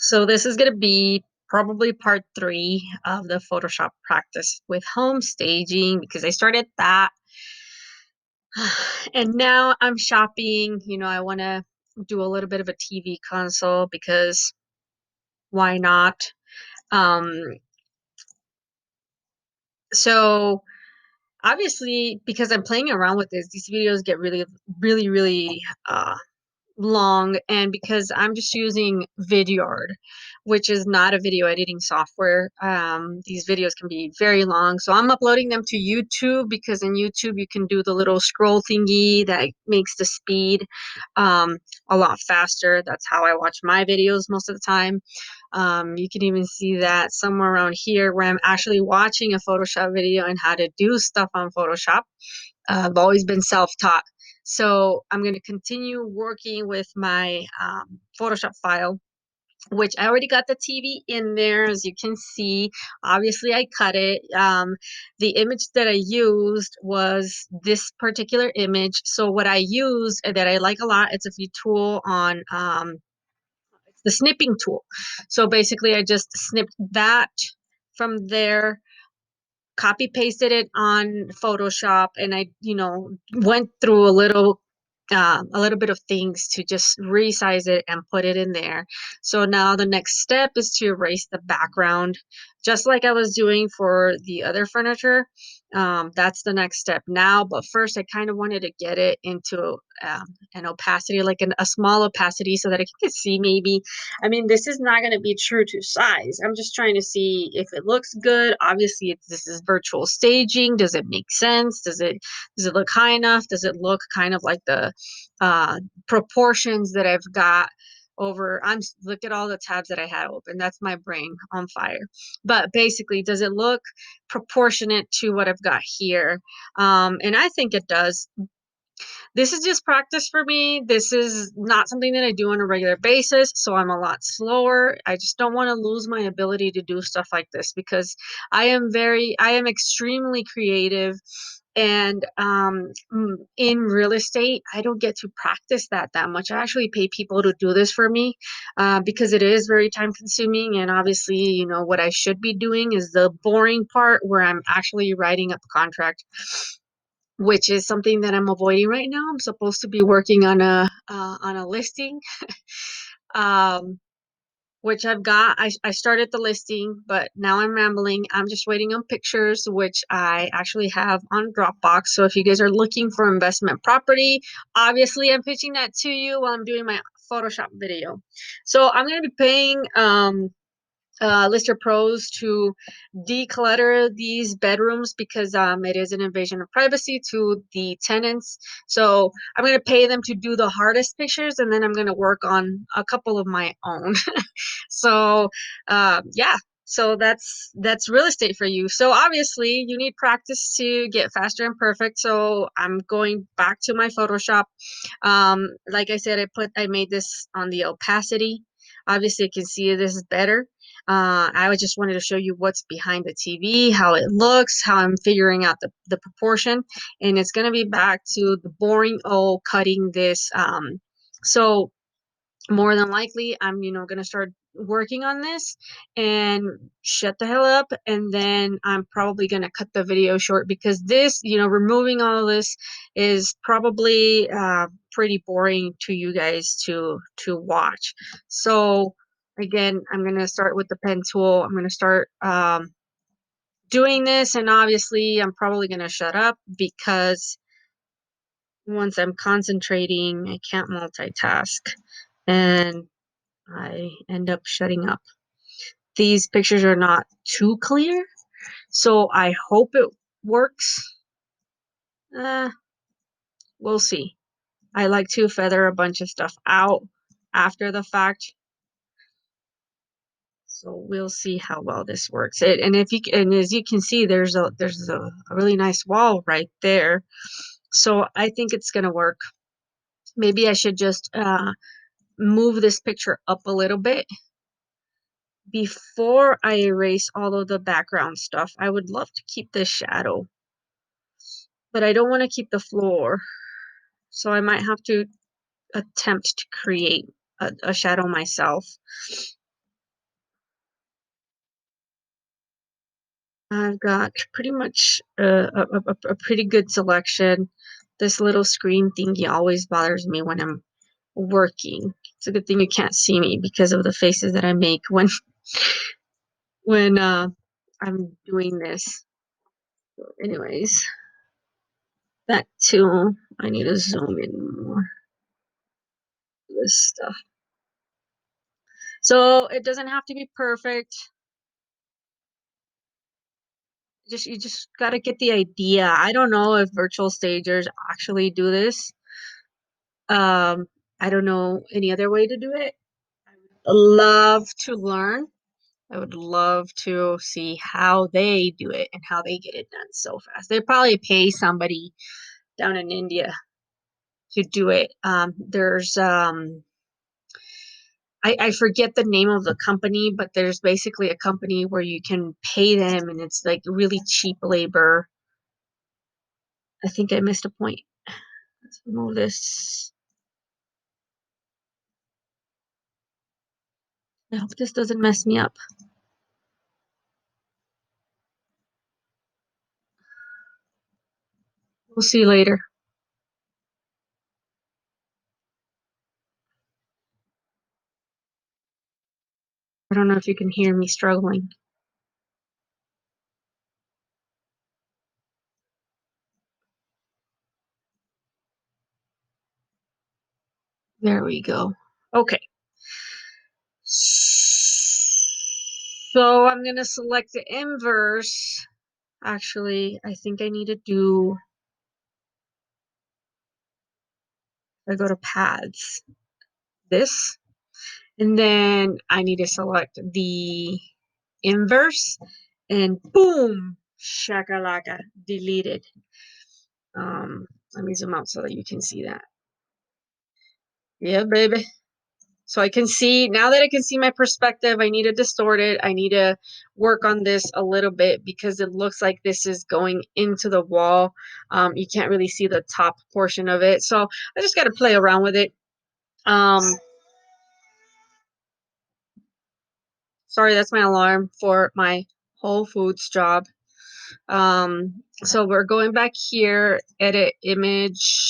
So this is going to be probably part three of the Photoshop practice with home staging because I started that. And now I'm shopping. I want to do a little bit of a TV console because why not? Um, so obviously, because I'm playing around with this, these videos get really, really, really long, and because I'm just using Vidyard, which is not a video editing software, these videos can be very long. So I'm uploading them to YouTube because in YouTube you can do the little scroll thingy that makes the speed um, a lot faster. That's how I watch my videos most of the time. You can even see that somewhere around here where I'm actually watching a Photoshop video and how to do stuff on Photoshop. I've always been self-taught. So I'm going to continue working with my Photoshop file, which I already got the TV in there, as you can see. Obviously, I cut it. The image that I used was this particular image. So what I used that I like a lot, it's a tool on it's the snipping tool. So basically, I just snipped that from there, copy pasted it on Photoshop, and I, went through a little bit of things to just resize it and put it in there. So now the next step is to erase the background, just like I was doing for the other furniture. That's the next step now. But first, I kind of wanted to get it into an opacity, like a small opacity, so that I could see maybe. I mean, this is not going to be true to size. I'm just trying to see if it looks good. Obviously, this is virtual staging. Does it make sense? Does it look high enough? Does it look kind of like the proportions that I've got over? Look at all the tabs that I had open. That's my brain on fire. But basically, does it look proportionate to what I've got here? And I think it does. This is just practice for me. This is not something that I do on a regular basis, so I'm a lot slower. I just don't want to lose my ability to do stuff like this because I am extremely creative. And in real estate, I don't get to practice that much. I actually pay people to do this for me because it is very time consuming. And obviously, what I should be doing is the boring part where I'm actually writing up a contract, which is something that I'm avoiding right now. I'm supposed to be working on a listing, um, which I've got. I started the listing, but now I'm rambling. I'm just waiting on pictures, which I actually have on Dropbox. So if you guys are looking for investment property, obviously I'm pitching that to you while I'm doing my Photoshop video. So I'm going to be paying Lister Pros to declutter these bedrooms because it is an invasion of privacy to the tenants. So I'm going to pay them to do the hardest pictures, and then I'm going to work on a couple of my own. So yeah. So that's real estate for you. So obviously you need practice to get faster and perfect. So I'm going back to my Photoshop. Like I said, I made this on the opacity. Obviously, you can see this is better. I just wanted to show you what's behind the TV, how it looks, how I'm figuring out the proportion, and it's gonna be back to the boring old cutting this. So more than likely I'm gonna start working on this and shut the hell up, and then I'm probably gonna cut the video short because this, removing all of this is probably pretty boring to you guys to watch. So again, I'm gonna start with the pen tool. I'm gonna start doing this, and obviously I'm probably gonna shut up because once I'm concentrating I can't multitask, and I end up shutting up. These pictures are not too clear, so I hope it works. Uh, we'll see. I like to feather a bunch of stuff out after the fact, so we'll see how well this works. And as you can see, there's a really nice wall right there, so I think it's gonna work. Maybe I should just move this picture up a little bit before I erase all of the background stuff. I would love to keep this shadow, but I don't want to keep the floor. So I might have to attempt to create a shadow myself. I've got pretty much a pretty good selection. This little screen thingy always bothers me when I'm working. It's a good thing you can't see me because of the faces that I make when when I'm doing this. Anyways, that too. I need to zoom in more to this stuff. So it doesn't have to be perfect. Just you just gotta get the idea. I don't know if virtual stagers actually do this. Um, I don't know any other way to do it. I would love to learn. I would love to see how they do it and how they get it done so fast. They probably pay somebody down in India to do it. There's I forget the name of the company, but there's basically a company where you can pay them and it's like really cheap labor. I think I missed a point. Let's remove this. I hope this doesn't mess me up. We'll see later. I don't know if you can hear me struggling. There we go. Okay. So I'm gonna select the inverse. Actually, I think I need to do, I go to paths, this, and then I need to select the inverse and boom, shakalaka, deleted. Let me zoom out so that you can see that. Yeah, baby. So I can see, now that I can see my perspective, I need to distort it. I need to work on this a little bit because it looks like this is going into the wall. You can't really see the top portion of it. So I just got to play around with it. Um, Sorry, that's my alarm for my Whole Foods job. So we're going back here, edit image.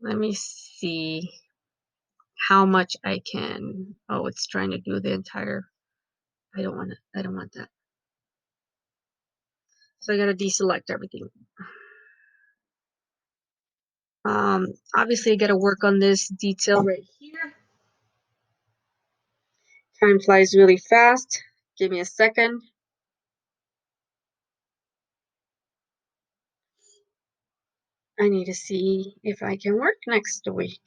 Let me see how much I can. Oh, it's trying to do the entire. I don't want it. I don't want that. So I gotta deselect everything. Obviously I gotta work on this detail right here. Time flies really fast. Give me a second. I need to see if I can work next week.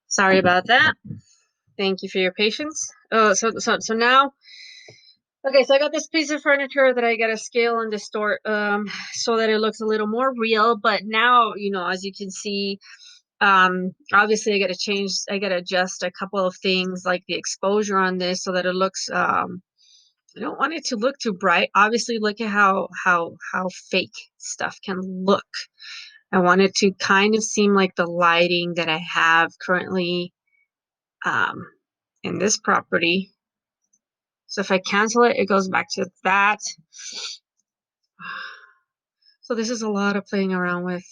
Sorry about that. Thank you for your patience. So now, okay, so I got this piece of furniture that I gotta scale and distort so that it looks a little more real. But now, as you can see, obviously I gotta adjust a couple of things like the exposure on this so that it looks I don't want it to look too bright. Obviously, look at how fake stuff can look. I want it to kind of seem like the lighting that I have currently um, in this property. So if I cancel it, it goes back to that. So this is a lot of playing around with.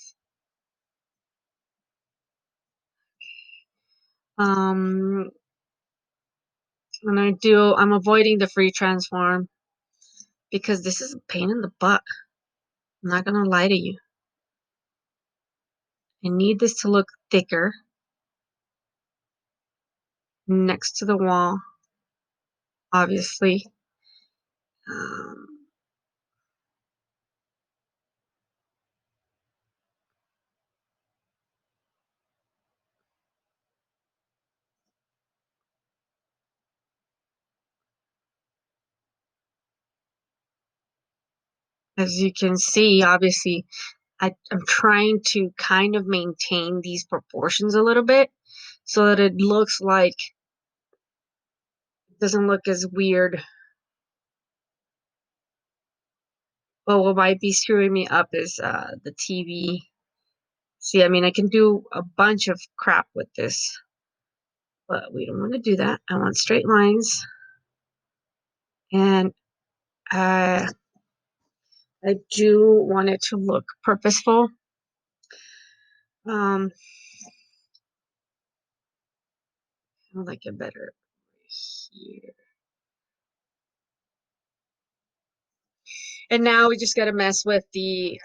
Um, and I'm avoiding the free transform because this is a pain in the butt. I'm not gonna lie to you. I need this to look thicker next to the wall, obviously. Um, As you can see, obviously, I'm trying to kind of maintain these proportions a little bit so that it looks like it doesn't look as weird. But what might be screwing me up is the TV. See, I mean, I can do a bunch of crap with this, but we don't want to do that. I want straight lines, and uh, I do want it to look purposeful. I like it better here. And now we just got to mess with the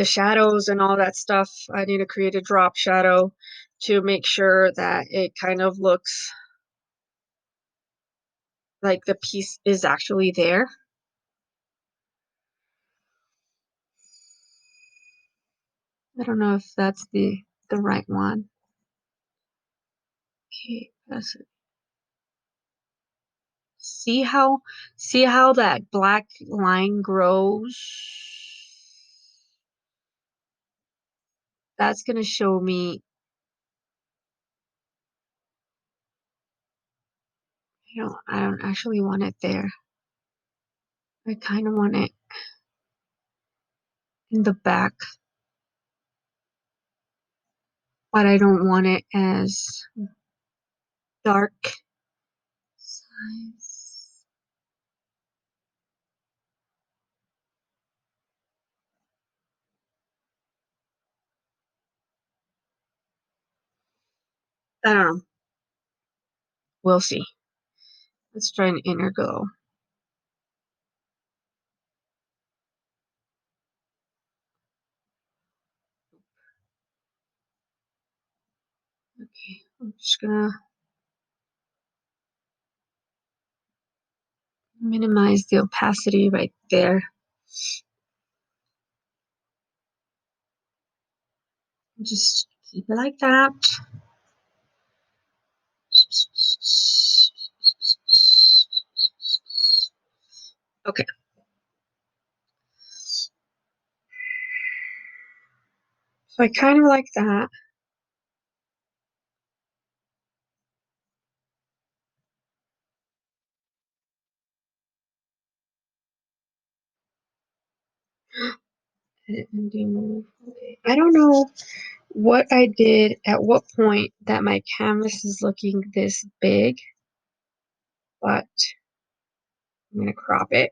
shadows and all that stuff. I need to create a drop shadow to make sure that it kind of looks like the piece is actually there. I don't know if that's the right one. Okay, that's it. See how that black line grows? That's gonna show me, I don't actually want it there. I kind of want it in the back, but I don't want it as dark. Size. I don't know. We'll see. Let's try an inner glow. Okay, I'm just gonna minimize the opacity right there. Just keep it like that. Okay. So I kind of like that. Edit and remove. Okay. I don't know what I did at what point that my canvas is looking this big, but I'm gonna crop it.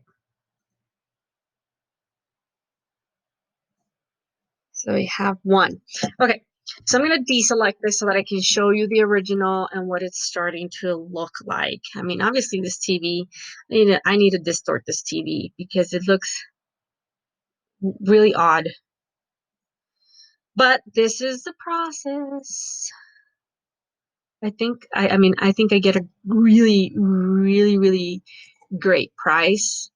So we have one. Okay, so I'm going to deselect this so that I can show you the original and what it's starting to look like. I mean, obviously this TV, I need to distort this TV because it looks really odd. But this is the process. I think I get a really, really, really great price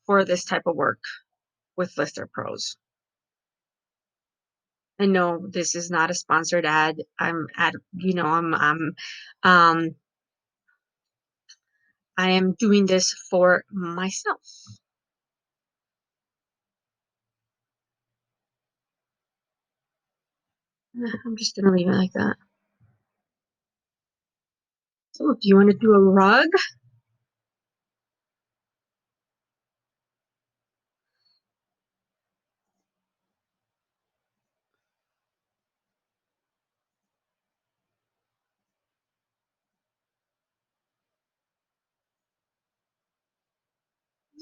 for this type of work with Lister Pros. And no, this is not a sponsored ad. Um, I am doing this for myself. I'm just gonna leave it like that. So, do you want to do a rug?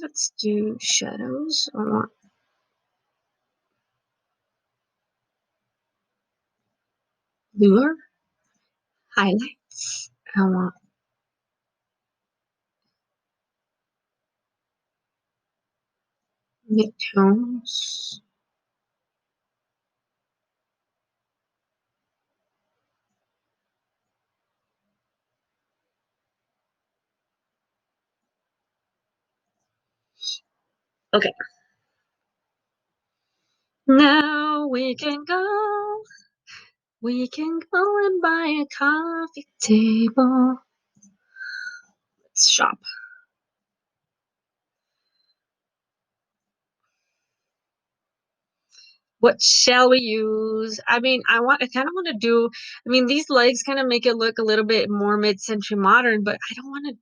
Let's do shadows. I want lure, highlights. I want midtones. Okay. Now we can go. We can go and buy a coffee table. Let's shop. What shall we use? I kind of want to do, these legs kind of make it look a little bit more mid-century modern, but I don't want to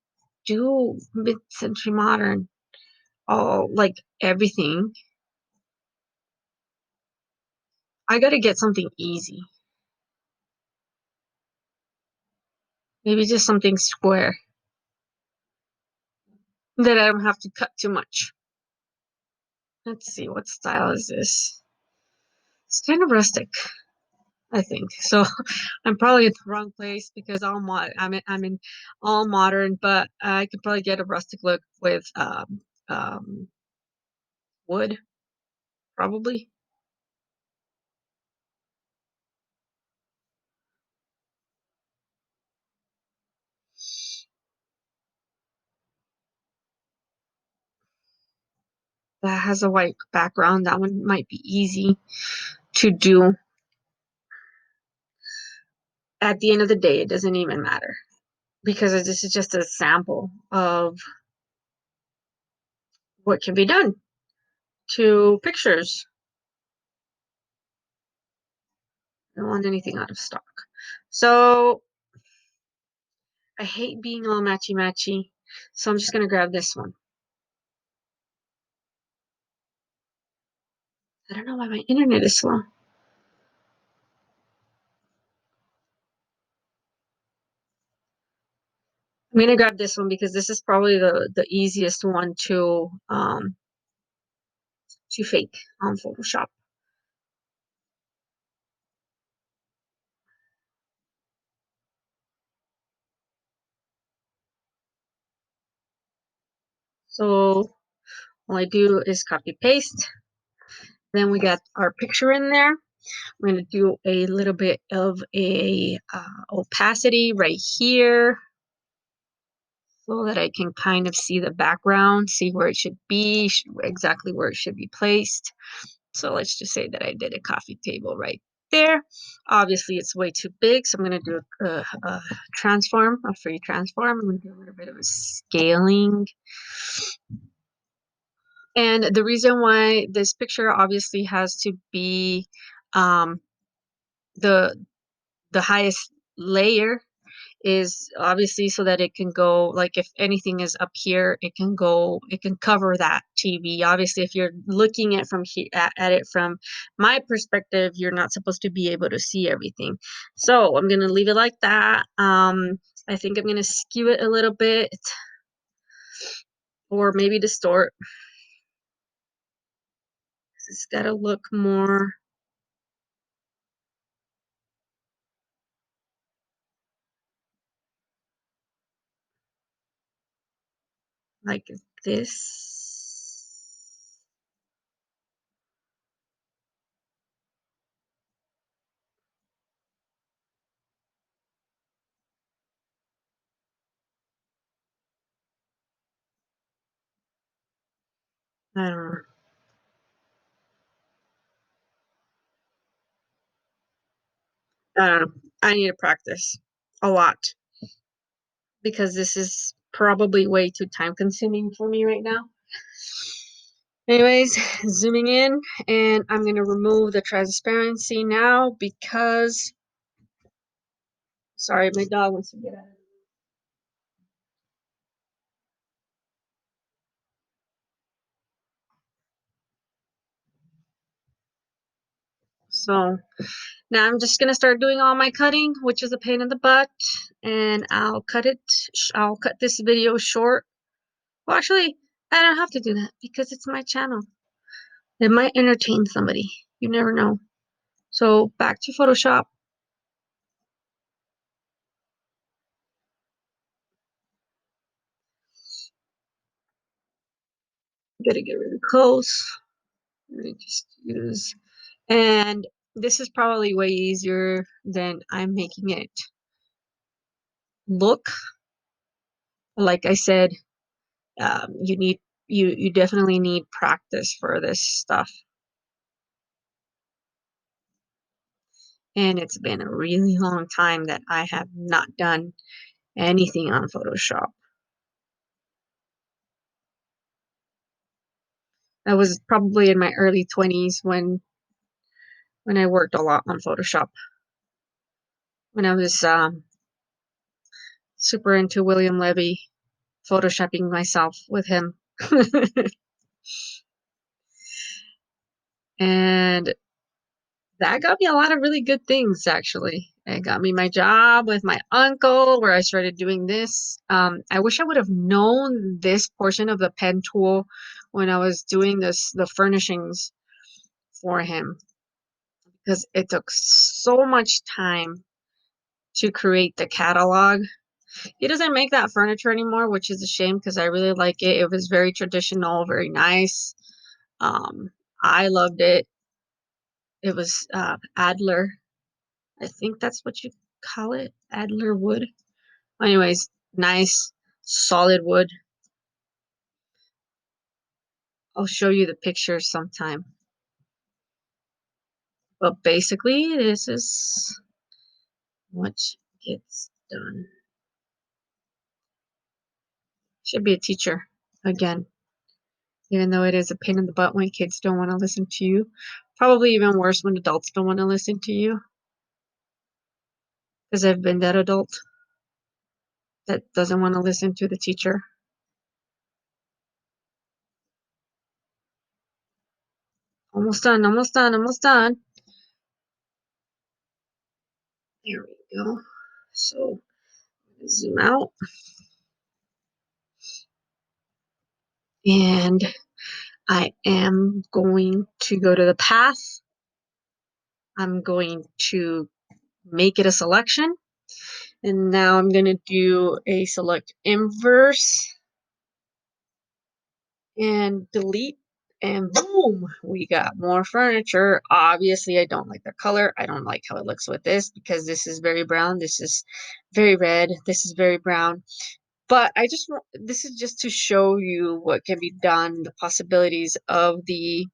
do mid-century modern all like everything. I got to get something easy. Maybe just something square that I don't have to cut too much. Let's see, what style is this? It's kind of rustic, I think. So I'm probably in the wrong place because I'm in all modern, but I could probably get a rustic look with wood, probably. That has a white background. That one might be easy to do. At the end of the day, it doesn't even matter because this is just a sample of what can be done to pictures. I don't want anything out of stock. So I hate being all matchy matchy. So I'm just gonna grab this one. I don't know why my internet is slow. I'm gonna grab this one because this is probably the easiest one to fake on Photoshop. So all I do is copy paste. Then we got our picture in there. I'm gonna do a little bit of a opacity right here so that I can kind of see the background, see where it should be, exactly where it should be placed. So let's just say that I did a coffee table right there. Obviously, it's way too big, so I'm going to do a transform, a free transform. I'm going to do a little bit of a scaling. And the reason why this picture obviously has to be um, the the highest layer is obviously so that it can go, like if anything is up here, it can cover that TV. Obviously, if you're looking at from here at it from my perspective, you're not supposed to be able to see everything. So I'm gonna leave it like that. I think I'm gonna skew it a little bit or maybe distort. It's gotta look more like this. I don't know. I don't know. I need to practice a lot because this is probably way too time consuming for me right now. Anyways, zooming in, and I'm going to remove the transparency now because, sorry, my dog wants to get out of it. So now I'm just going to start doing all my cutting, which is a pain in the butt, and I'll cut this video short. Well, actually, I don't have to do that because it's my channel. It might entertain somebody. You never know. So back to Photoshop. Gotta get really close. Let me just use, and this is probably way easier than I'm making it look. Like I said, you definitely need practice for this stuff. And it's been a really long time that I have not done anything on Photoshop. I was probably in my early 20s when I worked a lot on Photoshop. When I was super into William Levy, photoshopping myself with him. And that got me a lot of really good things, actually. It got me my job with my uncle, where I started doing this. I wish I would have known this portion of the pen tool when I was doing the furnishings for him, because it took so much time to create the catalog. He doesn't make that furniture anymore, which is a shame because I really like it. It was very traditional, very nice. Um, I loved it. It was Adler. I think that's what you call it, Adler wood. Anyways, nice, solid wood. I'll show you the pictures sometime. But basically, this is what gets done. Should be a teacher again, even though it is a pain in the butt when kids don't want to listen to you. Probably even worse when adults don't want to listen to you, because I've been that adult that doesn't want to listen to the teacher. Almost done, almost done, almost done. There we go. So zoom out. And I am going to go to the path. I'm going to make it a selection. And now I'm going to do a select inverse and delete. And boom, we got more furniture. Obviously, I don't like the color. I don't like how it looks with this because this is very brown. This is very red. This is very brown. But this is just to show you what can be done, the possibilities of the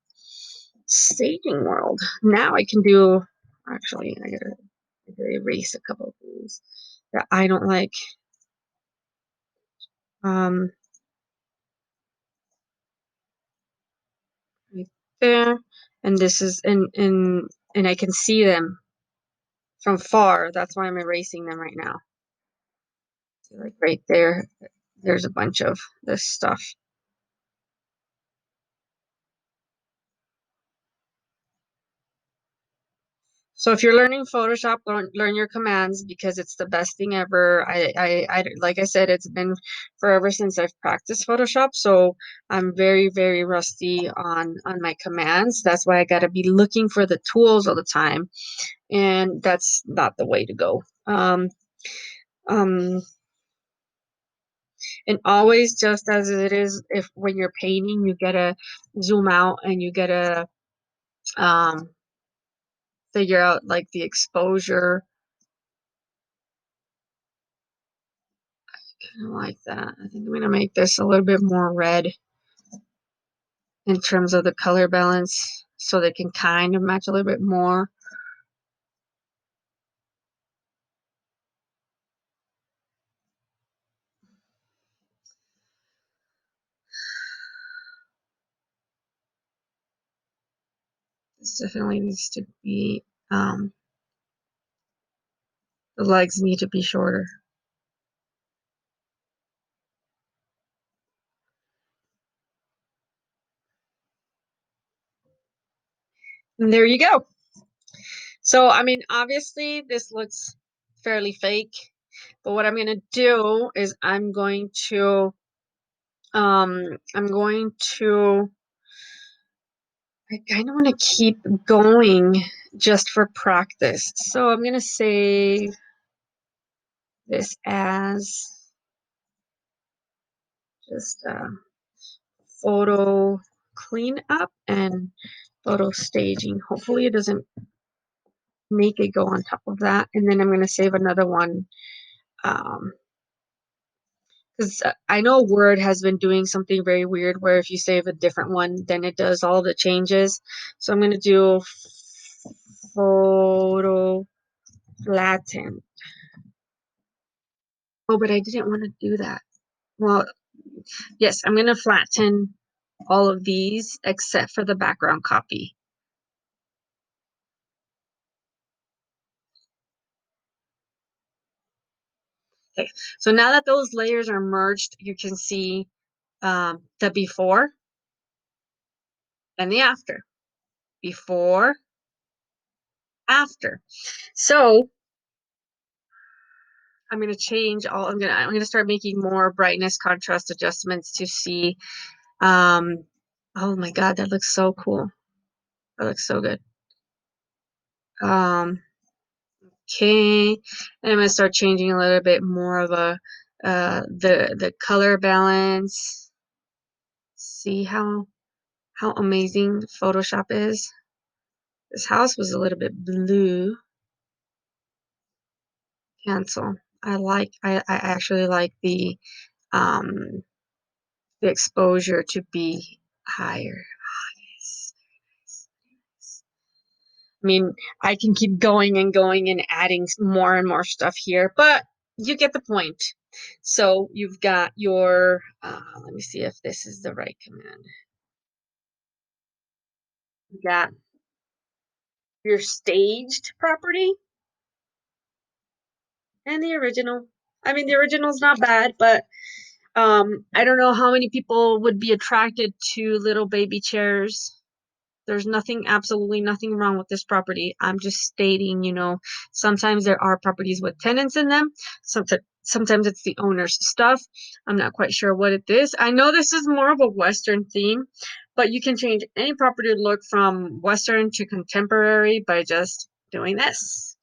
staging world. Now I can do, actually, I gotta erase a couple of things that I don't like. Um, right there, and this is, and I can see them from far. That's why I'm erasing them right now. So like right there, there's a bunch of this stuff. So if you're learning Photoshop, learn your commands because it's the best thing ever. Like I said, it's been forever since I've practiced Photoshop, so I'm very, very rusty on my commands. That's why I got to be looking for the tools all the time, and that's not the way to go. Um, and always, just as it is, if when you're painting, you gotta zoom out and you gotta um, figure out like the exposure. Kind of like that. I think I'm gonna make this a little bit more red in terms of the color balance so they can kind of match a little bit more. This definitely needs to be, the legs need to be shorter. And there you go. So, I mean, obviously this looks fairly fake, but what I'm gonna do is I'm going to, I kind of want to keep going just for practice. So I'm gonna save this as just photo cleanup and photo staging. Hopefully it doesn't make it go on top of that. And then I'm going to save another one because I know Word has been doing something very weird where if you save a different one, then it does all the changes. So I'm going to do photo flatten. Oh, but I didn't want to do that. Well, yes, I'm going to flatten all of these except for the background copy. Okay, so now that those layers are merged, you can see the before and the after. Before, after. So I'm gonna change all. I'm gonna start making more brightness contrast adjustments to see. Um, oh my God, that looks so cool. That looks so good. Um, okay, and I'm gonna start changing a little bit more of a the color balance. See how amazing Photoshop is. This house was a little bit blue. Cancel. I actually like the exposure to be higher. Yes. I mean, I can keep going and going and adding more and more stuff here, but you get the point. So you've got your, let me see if this is the right command. You got your staged property and the original. I mean, the original's not bad, but I don't know how many people would be attracted to little baby chairs. There's nothing, absolutely nothing wrong with this property. I'm just stating, sometimes there are properties with tenants in them. Sometimes it's the owner's stuff. I'm not quite sure what it is. I know this is more of a Western theme, but you can change any property look from Western to contemporary by just doing this.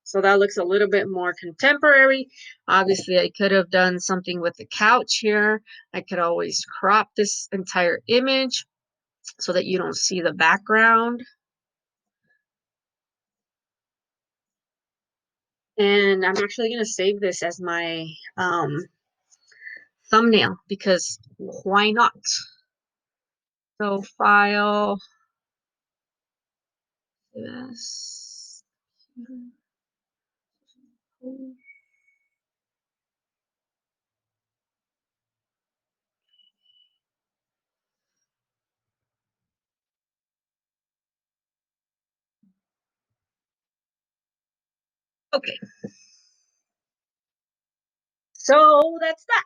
So that looks a little bit more contemporary. Obviously, I could have done something with the couch here. I could always crop this entire image so that you don't see the background. And I'm actually going to save this as my thumbnail because why not? So file, this. Okay, so that's that.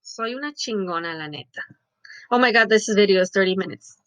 Soy una chingona, la neta. Oh my God, this video is 30 minutes.